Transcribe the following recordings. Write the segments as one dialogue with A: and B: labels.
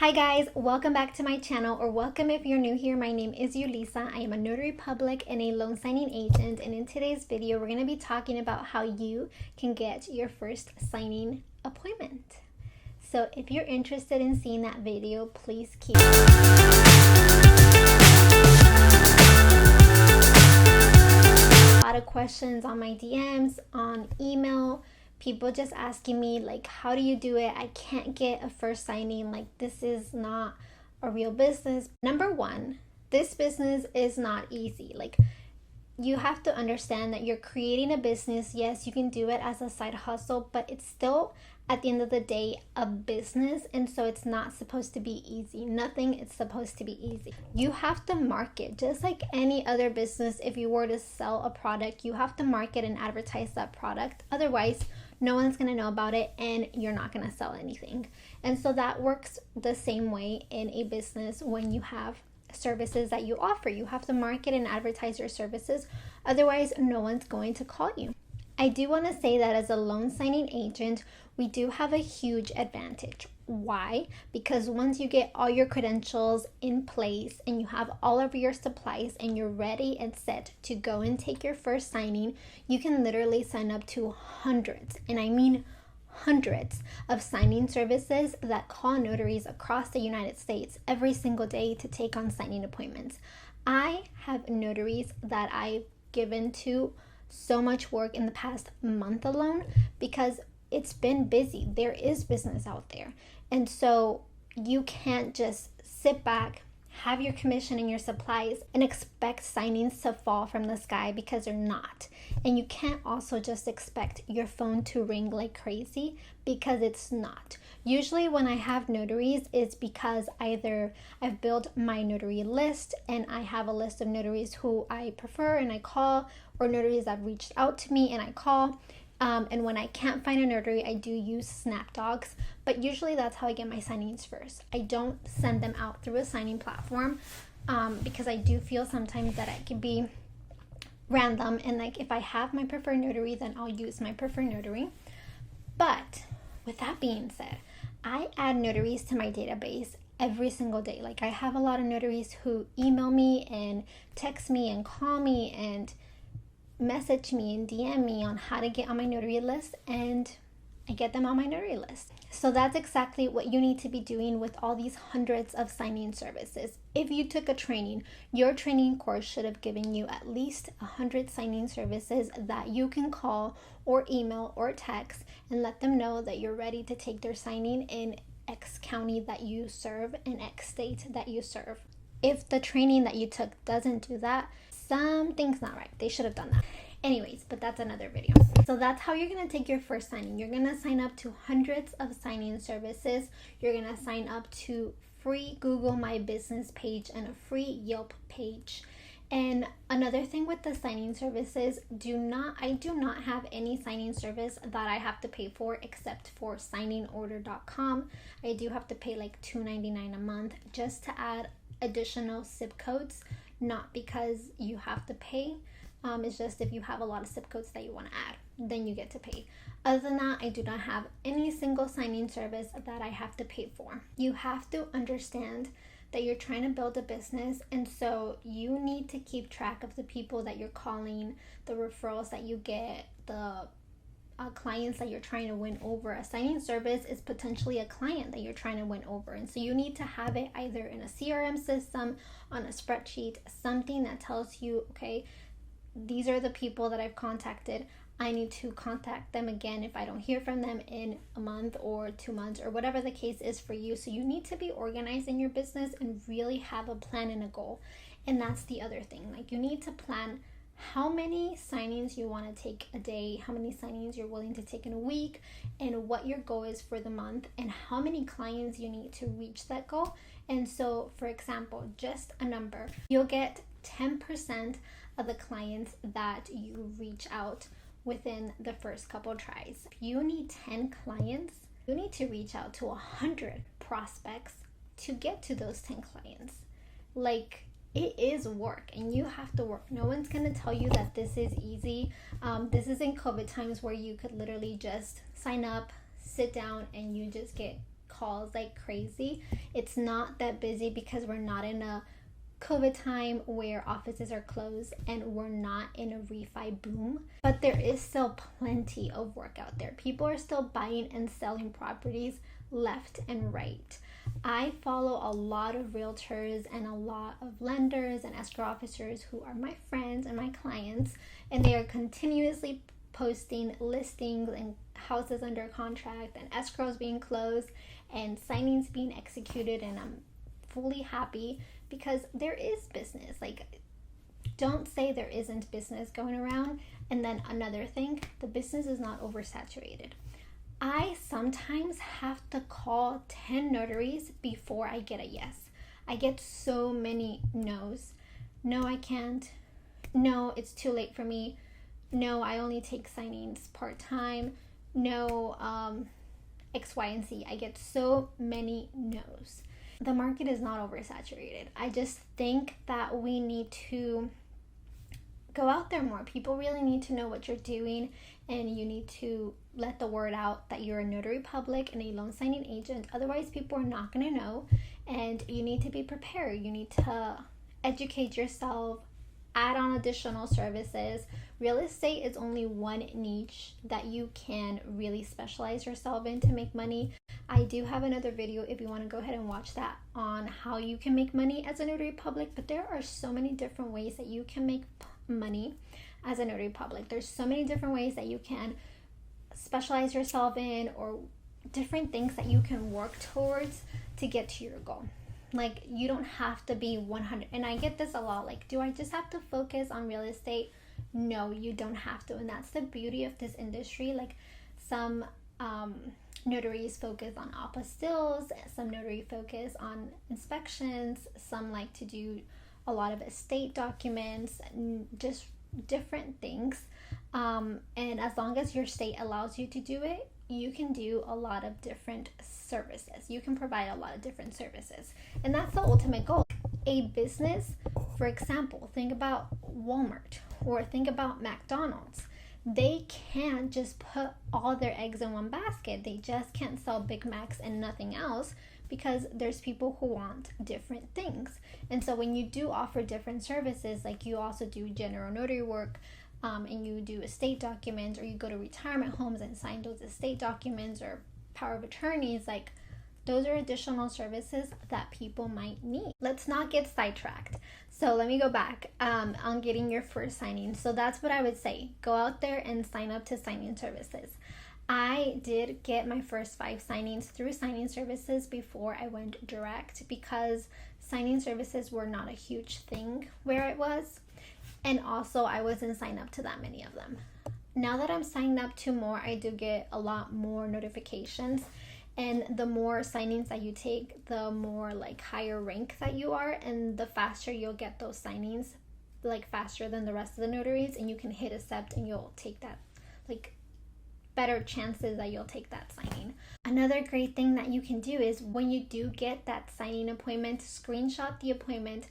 A: Hi guys, welcome back to my channel, or welcome if you're new here. My name is Yulisa. I am a notary public and a loan signing agent, and in today's video we're going to be talking about how you can get your first signing appointment. So if you're interested in seeing that video, please keep a lot of questions on my DMs, on email. People just asking me like, how do you do it? I can't get a first signing. Like, this is not a real business. Number one, this business is not easy. Like, you have to understand that you're creating a business. Yes, you can do it as a side hustle, but it's still, at the end of the day, a business. And so it's not supposed to be easy. Nothing is supposed to be easy. You have to market just like any other business. If you were to sell a product, you have to market and advertise that product. Otherwise, no one's going to know about it and you're not going to sell anything. And so that works the same way in a business. When you have services that you offer, you have to market and advertise your services. Otherwise, no one's going to call you. I do want to say that as a loan signing agent, we do have a huge advantage. Why? Because once you get all your credentials in place and you have all of your supplies and you're ready and set to go and take your first signing, you can literally sign up to hundreds, and I mean hundreds, of signing services that call notaries across the United States every single day to take on signing appointments. I have notaries that I've given to so much work in the past month alone because it's been busy. There is business out there. And so you can't just sit back, have your commission and your supplies, and expect signings to fall from the sky, because they're not. And you can't also just expect your phone to ring like crazy, because it's not. Usually when I have notaries, it's because either I've built my notary list and I have a list of notaries who I prefer and I call, or notaries that have reached out to me and I call. And when I can't find a notary, I do use SnapDogs, but usually that's how I get my signings first. I don't send them out through a signing platform because I do feel sometimes that it can be random, and like if I have my preferred notary, then I'll use my preferred notary. But with that being said, I add notaries to my database every single day. Like, I have a lot of notaries who email me and text me and call me and message me and DM me on how to get on my notary list, and I get them on my notary list. So that's exactly what you need to be doing with all these hundreds of signing services. If you took a training, your training course should have given you at least 100 signing services that you can call or email or text and let them know that you're ready to take their signing in X county that you serve and X state that you serve. If the training that you took doesn't do that, something's not right. They should have done that. Anyways, but that's another video. So that's how you're going to take your first signing. You're going to sign up to hundreds of signing services. You're going to sign up to free Google My Business page and a free Yelp page. And another thing with the signing services, I do not have any signing service that I have to pay for except for signingorder.com. I do have to pay like $2.99 a month just to add additional zip codes, not because you have to pay. It's just if you have a lot of zip codes that you want to add, then you get to pay. Other than that, I do not have any single signing service that I have to pay for. You have to understand that you're trying to build a business, and so you need to keep track of the people that you're calling, the referrals that you get, the clients that you're trying to win over. A signing service is potentially a client that you're trying to win over, and so you need to have it either in a CRM system, on a spreadsheet, something that tells you, okay, these are the people that I've contacted. I need to contact them again if I don't hear from them in a month or 2 months, or whatever the case is for you. So you need to be organized in your business and really have a plan and a goal. And that's the other thing. Like, you need to plan how many signings you want to take a day, how many signings you're willing to take in a week, and what your goal is for the month, and how many clients you need to reach that goal. And so, for example, just a number, you'll get 10% of the clients that you reach out within the first couple tries. If you need 10 clients, you need to reach out to 100 prospects to get to those 10 clients. Like, it is work, and you have to work. No one's going to tell you that this is easy. This is in COVID times where you could literally just sign up, sit down, and you just get calls like crazy. It's not that busy because we're not in a COVID time where offices are closed and we're not in a refi boom, but there is still plenty of work out there. People are still buying and selling properties left and right. I follow a lot of realtors and a lot of lenders and escrow officers who are my friends and my clients, and they are continuously posting listings and houses under contract and escrows being closed and signings being executed, and I'm fully happy because there is business. Like, don't say there isn't business going around. And then another thing, the business is not oversaturated. I sometimes have to call 10 notaries before I get a yes. I get so many no's. No, I can't. No, it's too late for me. No, I only take signings part-time. No, X, Y, and Z. I get so many no's. The market is not oversaturated. I just think that we need to go out there more. People really need to know what you're doing, and you need to let the word out that you're a notary public and a loan signing agent. Otherwise, people are not going to know, and you need to be prepared. You need to educate yourself, add on additional services. Real estate is only one niche that you can really specialize yourself in to make money. I do have another video if you want to go ahead and watch that on how you can make money as a notary public, but there are so many different ways that you can make money as a notary public. There's so many different ways that you can specialize yourself in, or different things that you can work towards to get to your goal. Like, you don't have to be 100, and I get this a lot, like, do I just have to focus on real estate? No, you don't have to. And that's the beauty of this industry. Like, some notaries focus on apostilles, some notary focus on inspections, some like to do a lot of estate documents, and just different things. And as long as your state allows you to do it, you can do a lot of different services. You can provide a lot of different services. And that's the ultimate goal. A business, for example, think about Walmart or think about McDonald's. They can't just put all their eggs in one basket. They just can't sell Big Macs and nothing else, because there's people who want different things. And so when you do offer different services, like you also do general notary work, and you do estate documents, or you go to retirement homes and sign those estate documents, or power of attorneys, like those are additional services that people might need. Let's not get sidetracked. So let me go back on getting your first signing. So that's what I would say. Go out there and sign up to signing services. I did get my first 5 signings through signing services before I went direct, because signing services were not a huge thing where it was. And also, I wasn't signed up to that many of them. Now that I'm signed up to more, I do get a lot more notifications. And the more signings that you take, the more like higher rank that you are, and the faster you'll get those signings, like faster than the rest of the notaries, and you can hit accept and you'll take that, like better chances that you'll take that signing. Another great thing that you can do is when you do get that signing appointment, screenshot the appointment,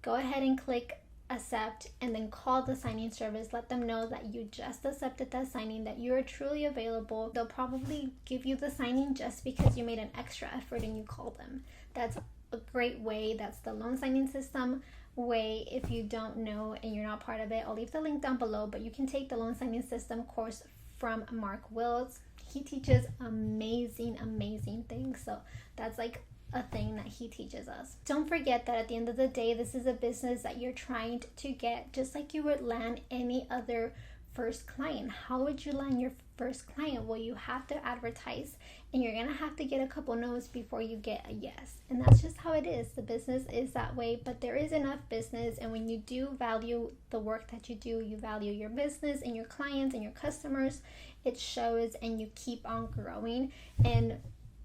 A: go ahead and click accept, and then call the signing service. Let them know that you just accepted that signing, that you are truly available. They'll probably give you the signing just because you made an extra effort and you called them. That's a great way. That's the loan signing system way. If you don't know and you're not part of it, I'll leave the link down below, but you can take the loan signing system course from Mark Wills. He teaches amazing things. So that's like a thing that he teaches us. Don't forget that at the end of the day, this is a business that you're trying to get, just like you would land any other first client. How would you land your first client? Well, you have to advertise, and you're gonna have to get a couple no's before you get a yes. And that's just how it is. The business is that way, but there is enough business. And when you do value the work that you do, you value your business and your clients and your customers, it shows, and you keep on growing and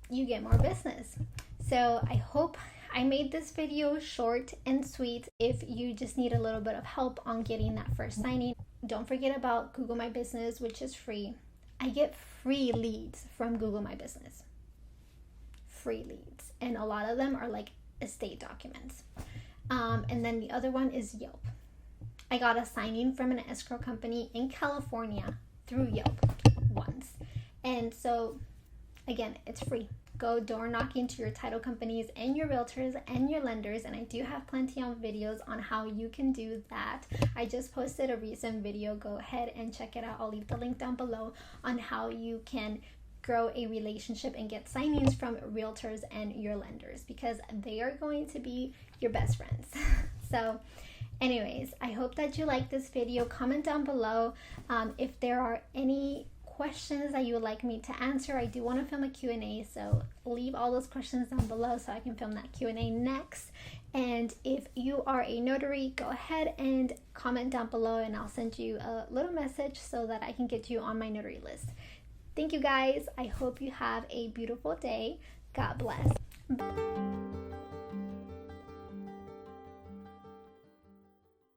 A: you get more business. So I hope I made this video short and sweet. If you just need a little bit of help on getting that first signing, don't forget about Google My Business, which is free. I get free leads from Google My Business. Free leads. And a lot of them are like estate documents. And then the other one is Yelp. I got a signing from an escrow company in California through Yelp once. And so, again, it's free. go door knocking to your title companies and your realtors and your lenders, and I do have plenty of videos on how you can do that. I just posted a recent video. Go ahead and check it out. I'll leave the link down below on how you can grow a relationship and get signings from realtors and your lenders, because they are going to be your best friends. So anyways, I hope that you like this video. Comment down below if there are any questions that you would like me to answer. I do want to film a Q&A, so leave all those questions down below so I can film that Q&A next. And if you are a notary, go ahead and comment down below and I'll send you a little message so that I can get you on my notary list. Thank you guys. I hope you have a beautiful day. God bless. Bye.